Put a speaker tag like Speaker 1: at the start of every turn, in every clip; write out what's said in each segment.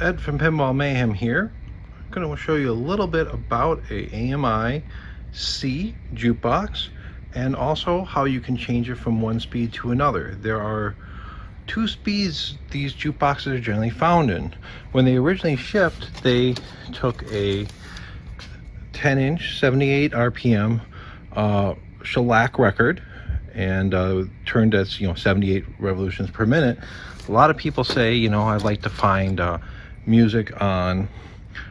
Speaker 1: Ed from Pinball Mayhem here. I'm going to show you a little bit about a AMI C jukebox and also how you can change it from one speed to another. There are two speeds these jukeboxes are generally found in. When they originally shipped, they took a 10-inch 78 RPM shellac record and turned at 78 revolutions per minute. A lot of people say, I'd like to find music on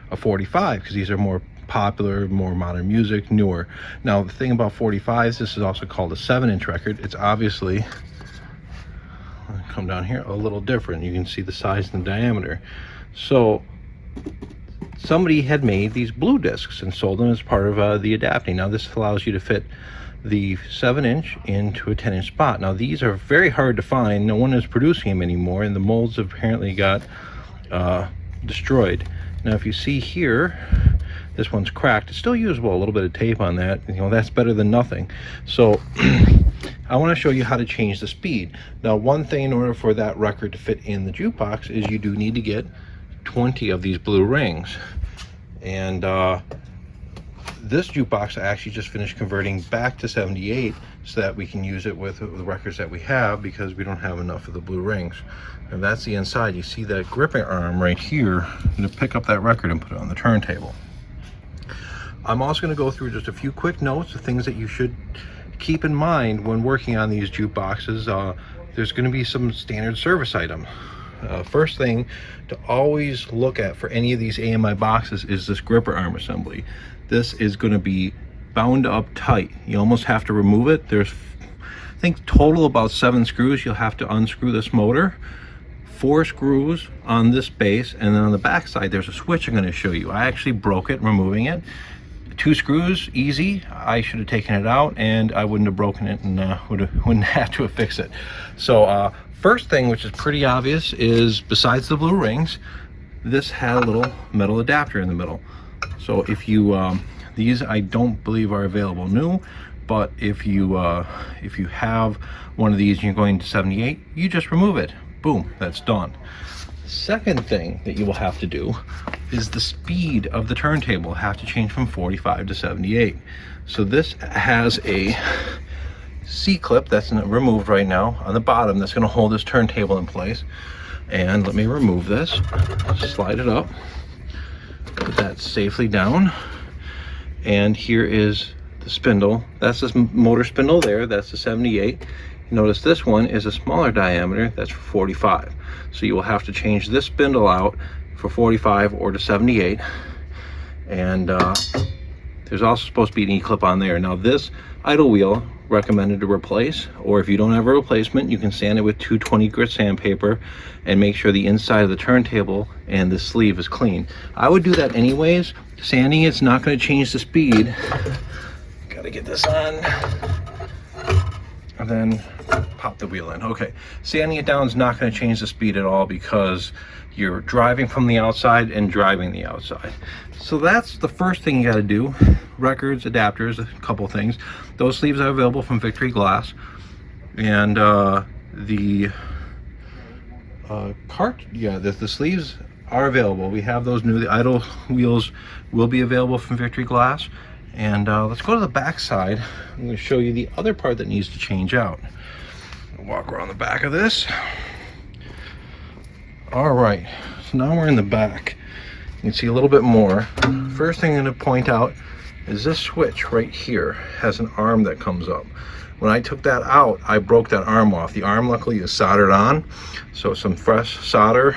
Speaker 1: a 45 because these are more popular, more modern music, newer. Now the thing about 45s, this is also called a 7-inch record. It's obviously, come down here, a little different. You can see the size and the diameter. So somebody had made these blue discs and sold them as part of the adapting. Now this allows you to fit the 7-inch into a 10-inch spot. Now these are very hard to find. No one is producing them anymore, and the molds apparently got destroyed. Now if you see here, this one's cracked. It's still usable. A little bit of tape on that, that's better than nothing. So I want to show you how to change the speed. Now one thing, in order for that record to fit in the jukebox, is you do need to get 20 of these blue rings. And this jukebox I actually just finished converting back to 78 so that we can use it with the records that we have, because we don't have enough of the blue rings. And that's the inside. You see that gripping arm right here to pick up that record and put it on the turntable. I'm also going to go through just a few quick notes of things that you should keep in mind when working on these jukeboxes. There's going to be some standard service items. First thing to always look at for any of these AMI boxes is this gripper arm assembly. This is going to be bound up tight. You almost have to remove it. There's, I think, total about 7 screws. You'll have to unscrew this motor, 4 screws on this base, and then on the back side there's a switch I'm going to show you. I actually broke it removing it. 2 screws, easy. I should have taken it out and I wouldn't have broken it, and wouldn't have to fix it. So first thing, which is pretty obvious, is besides the blue rings, this had a little metal adapter in the middle. So if you these I don't believe are available new, but if you have one of these and you're going to 78, you just remove it. Boom, that's done. Second thing that you will have to do is the speed of the turntable have to change from 45 to 78. So this has a C-clip that's removed right now on the bottom that's going to hold this turntable in place. And let me remove this, slide it up, put that safely down, and here is the spindle. That's this motor spindle there, that's the 78. Notice this one is a smaller diameter, that's for 45. So you will have to change this spindle out for 45 or to 78. And there's also supposed to be an E-clip on there. Now this idle wheel, recommended to replace, or if you don't have a replacement, you can sand it with 220 grit sandpaper and make sure the inside of the turntable and the sleeve is clean. I would do that anyways. Sanding it's not going to change the speed. Gotta get this on. And then pop the wheel in. Okay, sanding it down is not going to change the speed at all, because you're driving from the outside and driving the outside. So that's the first thing you got to do. Records, adapters, a couple things. Those sleeves are available from Victory Glass, and the sleeves are available. We have those new. The idle wheels will be available from Victory Glass. And let's go to the back side. I'm going to show you the other part that needs to change out. I'll walk around the back of this. All right, so now we're in the back. You can see a little bit more. First thing I'm going to point out is this switch right here has an arm that comes up. When I took that out, I broke that arm off. The arm luckily is soldered on, so some fresh solder,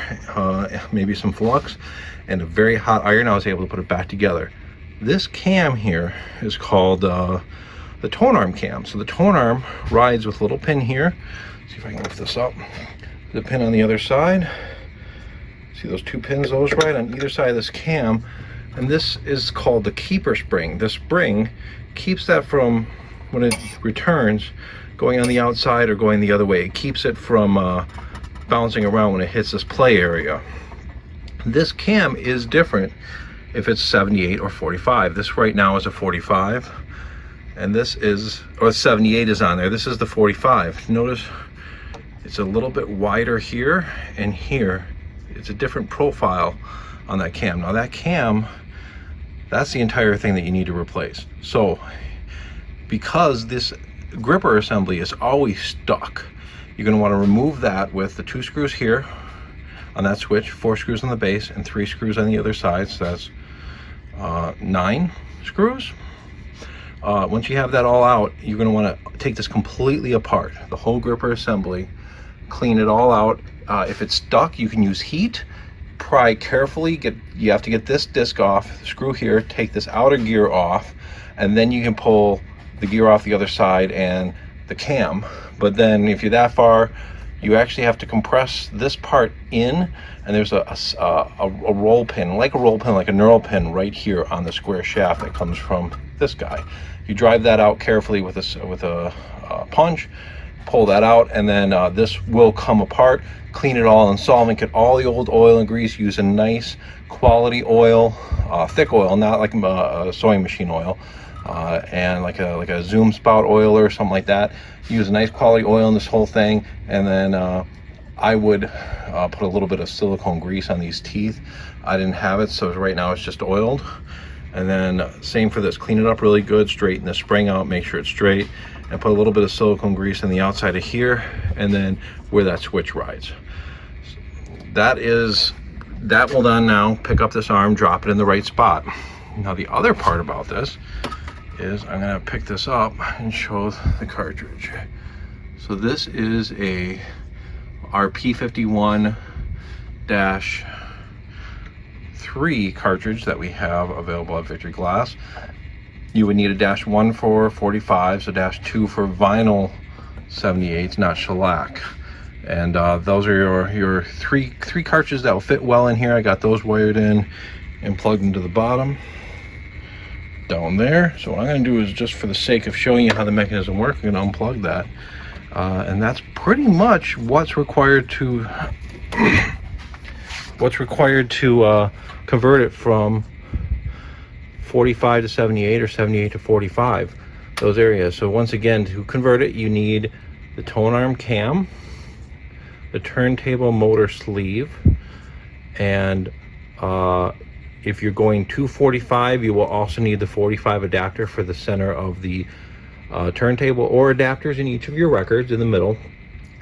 Speaker 1: maybe some flux, and a very hot iron, I was able to put it back together. This cam here is called the tone arm cam. So the tone arm rides with a little pin here. See if I can lift this up. The pin on the other side. See those 2 pins? Those right on either side of this cam. And this is called the keeper spring. The spring keeps that from, when it returns, going on the outside or going the other way. It keeps it from bouncing around when it hits this play area. This cam is different if it's 78 or 45. This right now is a 45, and this is, or 78 is on there. This is the 45. Notice it's a little bit wider here and here it's a different profile on that cam. Now that cam, that's the entire thing that you need to replace. So because this gripper assembly is always stuck, you're going to want to remove that with the 2 screws here on that switch, 4 screws on the base, and 3 screws on the other side. So that's 9 screws. Once you have that all out, you're going to want to take this completely apart, the whole gripper assembly, clean it all out. If it's stuck, you can use heat. Pry carefully. You have to get this disc off, the screw here, take this outer gear off, and then you can pull the gear off the other side and the cam. But then if you're that far, you actually have to compress this part in, and there's a roll pin, like a knurl pin right here on the square shaft that comes from this guy. You drive that out carefully with a punch, pull that out, and then this will come apart. Clean it all and solvent, get all the old oil and grease. Use a nice quality oil, thick oil, not like a sewing machine oil, and like a Zoom spout oil or something like that. Use a nice quality oil in this whole thing, and then I would put a little bit of silicone grease on these teeth. I didn't have it, so right now it's just oiled. And then same for this, clean it up really good, straighten the spring out, make sure it's straight, and put a little bit of silicone grease on the outside of here, and then where that switch rides. That will then now pick up this arm, drop it in the right spot. Now the other part about this is I'm gonna pick this up and show the cartridge. So this is our P51-3 cartridge that we have available at Victory Glass. You would need a -1 for 45s, a -2 for vinyl 78s, not shellac. And those are your three cartridges that will fit well in here. I got those wired in and plugged into the bottom down there. So what I'm going to do is, just for the sake of showing you how the mechanism works, I'm going to unplug that, and that's pretty much what's required to convert it from 45 to 78 or 78 to 45, those areas. So once again, to convert it, you need the tone arm cam, the turntable motor sleeve, and if you're going to 45, you will also need the 45 adapter for the center of the turntable, or adapters in each of your records in the middle.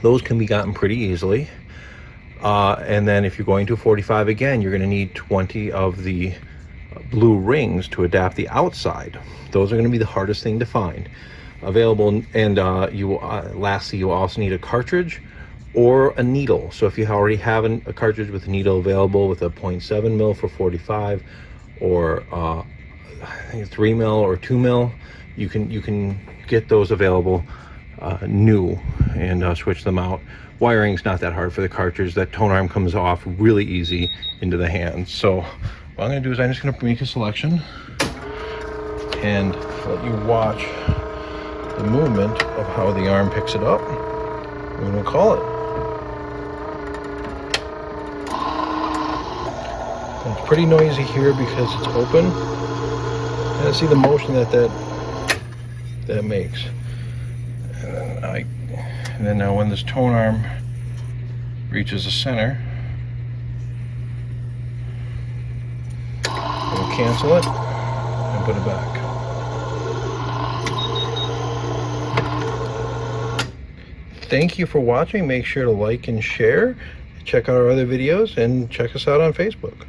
Speaker 1: Those can be gotten pretty easily. And then if you're going to 45 again, you're going to need 20 of the blue rings to adapt the outside. Those are going to be the hardest thing to find available. And lastly, you will also need a cartridge or a needle. So if you already have a cartridge with a needle available with a 0.7 mil for 45, or I think 3 mil or 2 mil, you can get those available new and switch them out. Wiring's not that hard for the cartridge. That tone arm comes off really easy into the hands. So what I'm going to do is, I'm just going to make a selection and let you watch the movement of how the arm picks it up. I'm going to call it. It's pretty noisy here because it's open. And see the motion that makes. And then now when this tone arm reaches the center, we'll cancel it and put it back. Thank you for watching. Make sure to like and share. Check out our other videos and check us out on Facebook.